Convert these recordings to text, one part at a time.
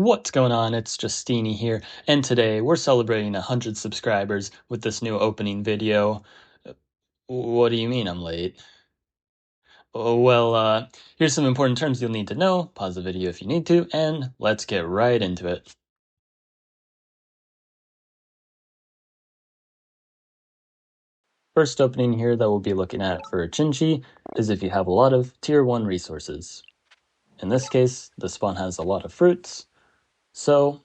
What's going on? It's Justeeni here, and today we're celebrating 100 subscribers with this new opening video. What do you mean I'm late? Oh, well, here's some important terms you'll need to know. Pause the video if you need to, and let's get right into it. First opening here that we'll be looking at for Xin-xi is if you have a lot of Tier 1 resources. In this case, the spawn has a lot of fruits, so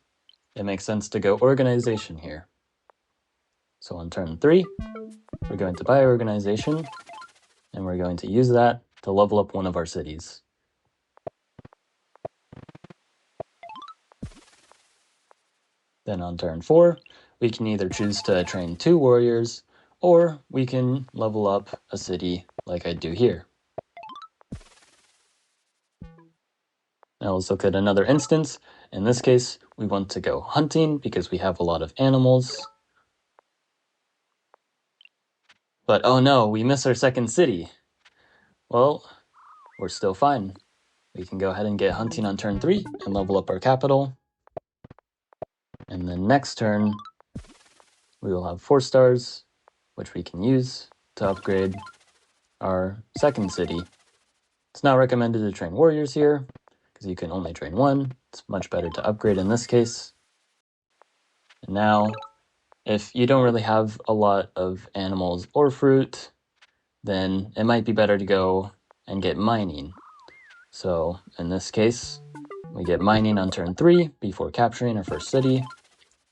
it makes sense to go Organization here. So on turn 3, we're going to buy Organization, and we're going to use that to level up one of our cities. Then on turn 4, we can either choose to train 2 warriors, or we can level up a city like I do here. Now let's look at another instance. In this case, we want to go hunting because we have a lot of animals. But oh no, we miss our second city. Well, we're still fine. We can go ahead and get hunting on turn 3 and level up our capital. And then next turn, we will have 4 stars, which we can use to upgrade our second city. It's not recommended to train warriors here, because you can only train 1. It's much better to upgrade in this case. And now, if you don't really have a lot of animals or fruit, then it might be better to go and get mining. So in this case, we get mining on turn 3 before capturing our first city.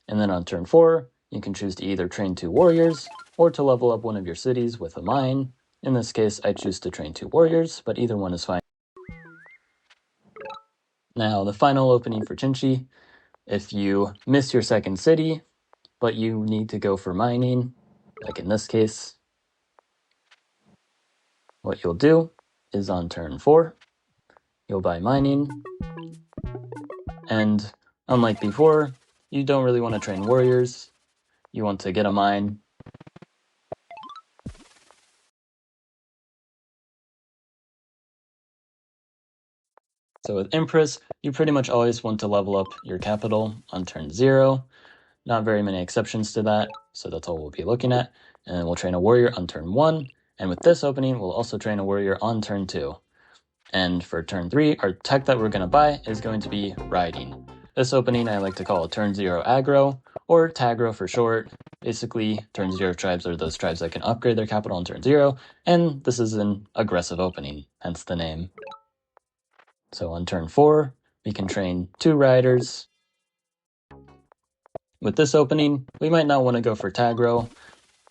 And then on turn 4, you can choose to either train 2 warriors or to level up one of your cities with a mine. In this case, I choose to train 2 warriors, but either one is fine. Now, the final opening for Xin-xi, if you miss your second city, but you need to go for mining, like in this case, what you'll do is on turn 4, you'll buy mining, and unlike before, you don't really want to train warriors, you want to get a mine. So with Empress, you pretty much always want to level up your capital on turn 0. Not very many exceptions to that, so that's all we'll be looking at. And then we'll train a warrior on turn 1. And with this opening, we'll also train a warrior on turn 2. And for turn 3, our tech that we're going to buy is going to be riding. This opening I like to call turn 0 aggro, or tagro for short. Basically, turn 0 tribes are those tribes that can upgrade their capital on turn 0, and this is an aggressive opening, hence the name. So on turn 4, we can train 2 riders. With this opening, we might not want to go for tagro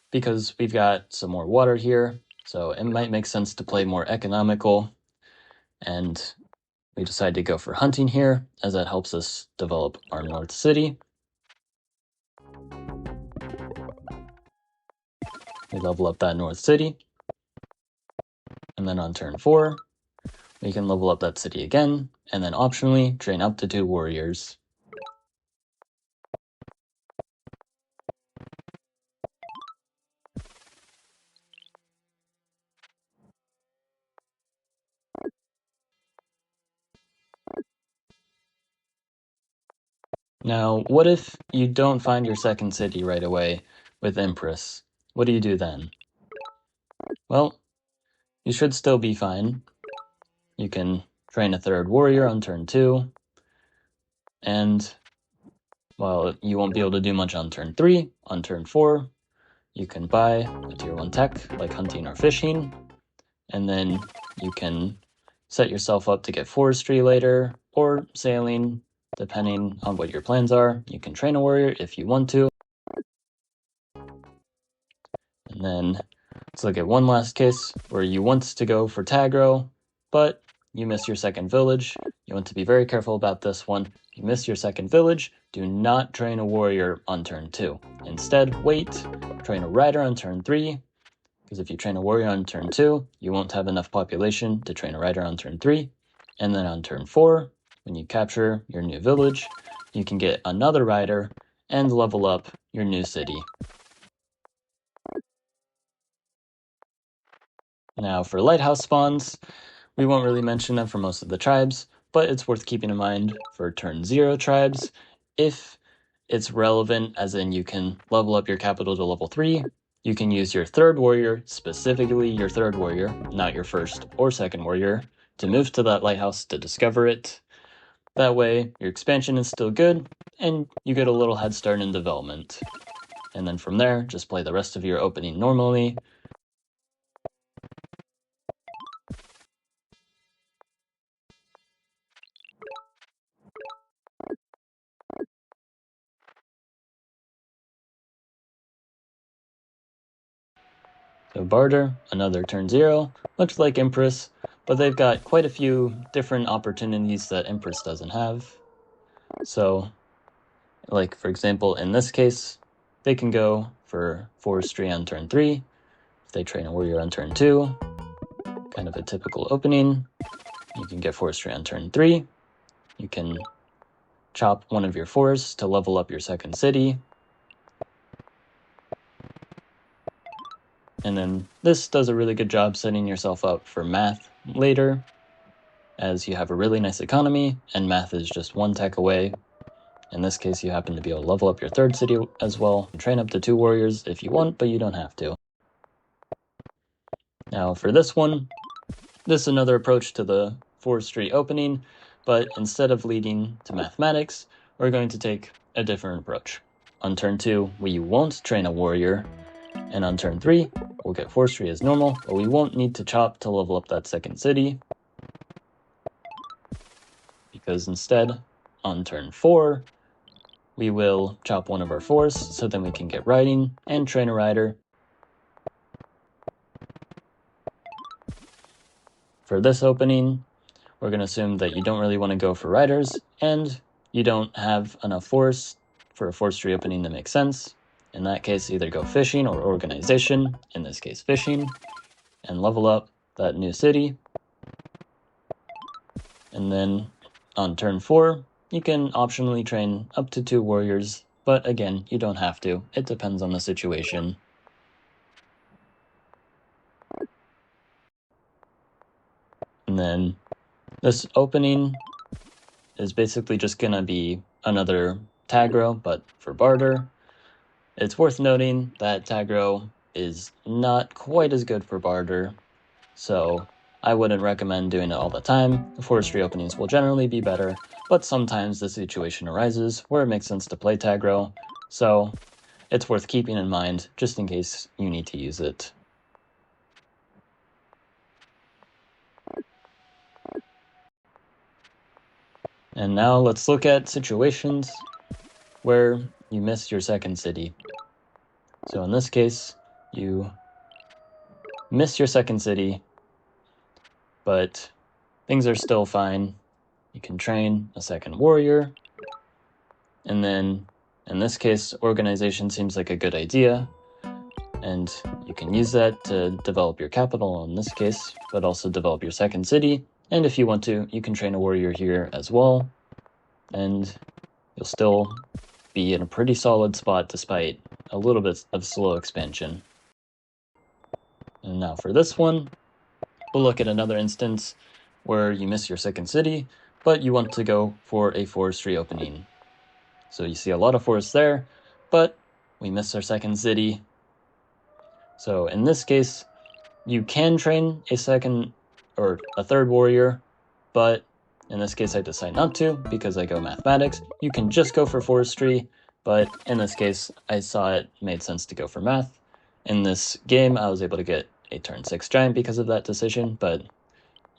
because we've got some more water here, so it might make sense to play more economical, and we decide to go for hunting here as that helps us develop our north city. We level up that north city, and then on turn 4, we can level up that city again, and then optionally train up to 2 warriors. Now, what if you don't find your second city right away with Empress? What do you do then? Well, you should still be fine. You can train a 3rd warrior on turn 2, and while you won't be able to do much on turn 3, on turn 4, you can buy a tier 1 tech like hunting or fishing, and then you can set yourself up to get forestry later, or sailing, depending on what your plans are. You can train a warrior if you want to. And then let's look at one last case where you want to go for tagro, but you miss your second village. You want to be very careful about this one. You miss your second village, do not train a warrior on turn 2. Instead, wait, train a rider on turn 3, because if you train a warrior on turn 2, you won't have enough population to train a rider on turn 3. And then on turn 4, when you capture your new village, you can get another rider and level up your new city. Now for lighthouse spawns, we won't really mention them for most of the tribes, but it's worth keeping in mind for turn 0 tribes. If it's relevant, as in you can level up your capital to level 3, you can use your third warrior, specifically your third warrior, not your first or second warrior, to move to that lighthouse to discover it. That way, your expansion is still good, and you get a little head start in development. And then from there, just play the rest of your opening normally. So Bardur, another turn 0, looks like Empress, but they've got quite a few different opportunities that Empress doesn't have. So, like for example, in this case, they can go for Forestry on turn 3, if they train a warrior on turn 2, kind of a typical opening. You can get Forestry on turn 3, you can chop one of your forests to level up your second city. And then this does a really good job setting yourself up for math later, as you have a really nice economy, and math is just one tech away. In this case, you happen to be able to level up your third city as well, and train up to 2 warriors if you want, but you don't have to. Now for this one, this is another approach to the forestry opening, but instead of leading to mathematics, we're going to take a different approach. On turn 2, we won't train a warrior, and on turn 3, we'll get forestry as normal, but we won't need to chop to level up that second city, because instead, on turn 4, we will chop one of our forests, so then we can get riding and train a rider. For this opening, we're going to assume that you don't really want to go for riders, and you don't have enough forests for a forestry opening to make sense. In that case, either go fishing or organization, in this case fishing, and level up that new city. And then on turn 4, you can optionally train up to 2 warriors, but again, you don't have to. It depends on the situation. And then this opening is basically just going to be another tag row, but for Bardur. It's worth noting that tag row is not quite as good for Bardur, so I wouldn't recommend doing it all the time. The forestry openings will generally be better, but sometimes the situation arises where it makes sense to play tag row, so it's worth keeping in mind just in case you need to use it. And now let's look at situations where you miss your second city. So in this case, you miss your second city, but things are still fine. You can train a second warrior, and then in this case, organization seems like a good idea, and you can use that to develop your capital in this case, but also develop your second city, and if you want to, you can train a warrior here as well, and you'll still be in a pretty solid spot despite a little bit of slow expansion. And now for this one, we'll look at another instance where you miss your second city, but you want to go for a forestry opening. So you see a lot of forests there, but we miss our second city. So in this case, you can train a second or a third warrior, but in this case I decide not to because I go mathematics. You can just go for forestry, but in this case I saw it made sense to go for math. In this game I was able to get a turn 6 giant because of that decision, but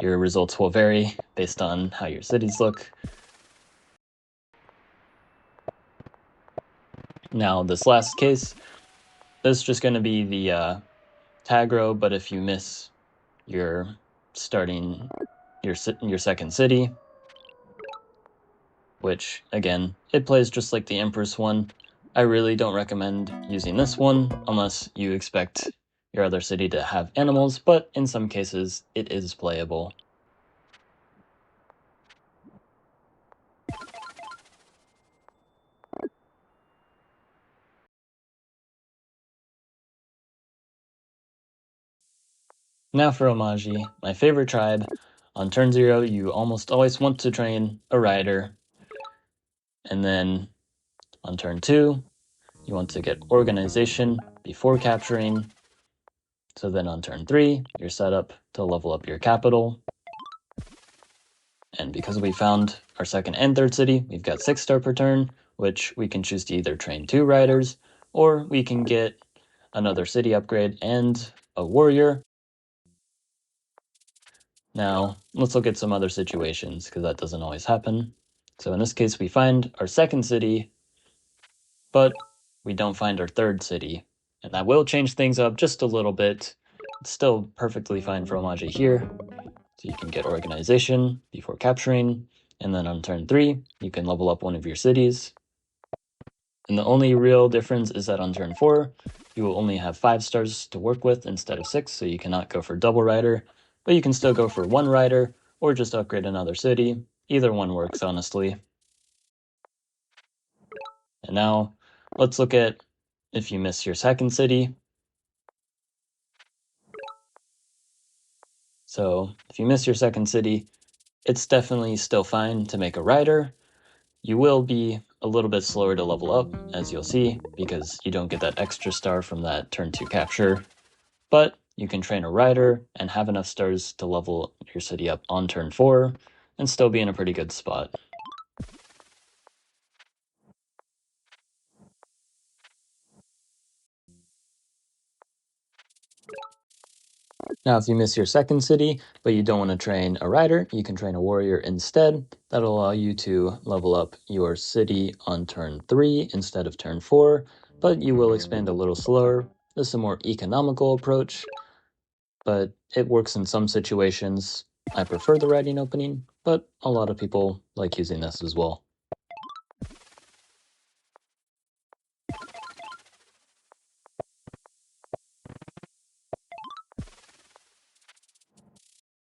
your results will vary based on how your cities look. Now this last case, this is just going to be the tag row, but if you miss your starting your second city, which again, it plays just like the Empress one. I really don't recommend using this one unless you expect your other city to have animals, but in some cases it is playable. Now for Oumaji, my favorite tribe. On turn 0, you almost always want to train a rider. And then on turn 2, you want to get organization before capturing. So then on turn 3, you're set up to level up your capital. And because we found our second and third city, we've got 6 star per turn, which we can choose to either train 2 riders, or we can get another city upgrade and a warrior. Now, let's look at some other situations, because that doesn't always happen. So in this case, we find our second city, but we don't find our third city. And that will change things up just a little bit. It's still perfectly fine for Oumaji here. So you can get organization before capturing, and then on turn 3, you can level up one of your cities. And the only real difference is that on turn 4, you will only have 5 stars to work with instead of 6, so you cannot go for double rider, but you can still go for 1 rider, or just upgrade another city. Either one works, honestly. And now, let's look at if you miss your second city. So, if you miss your second city, it's definitely still fine to make a rider. You will be a little bit slower to level up, as you'll see, because you don't get that extra star from that turn 2 capture. But you can train a rider and have enough stars to level your city up on turn 4 and still be in a pretty good spot. Now, if you miss your second city, but you don't want to train a rider, you can train a warrior instead. That'll allow you to level up your city on turn 3 instead of turn 4, but you will expand a little slower. This is a more economical approach, but it works in some situations. I prefer the riding opening, but a lot of people like using this as well.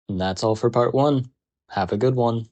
And that's all for part 1. Have a good one.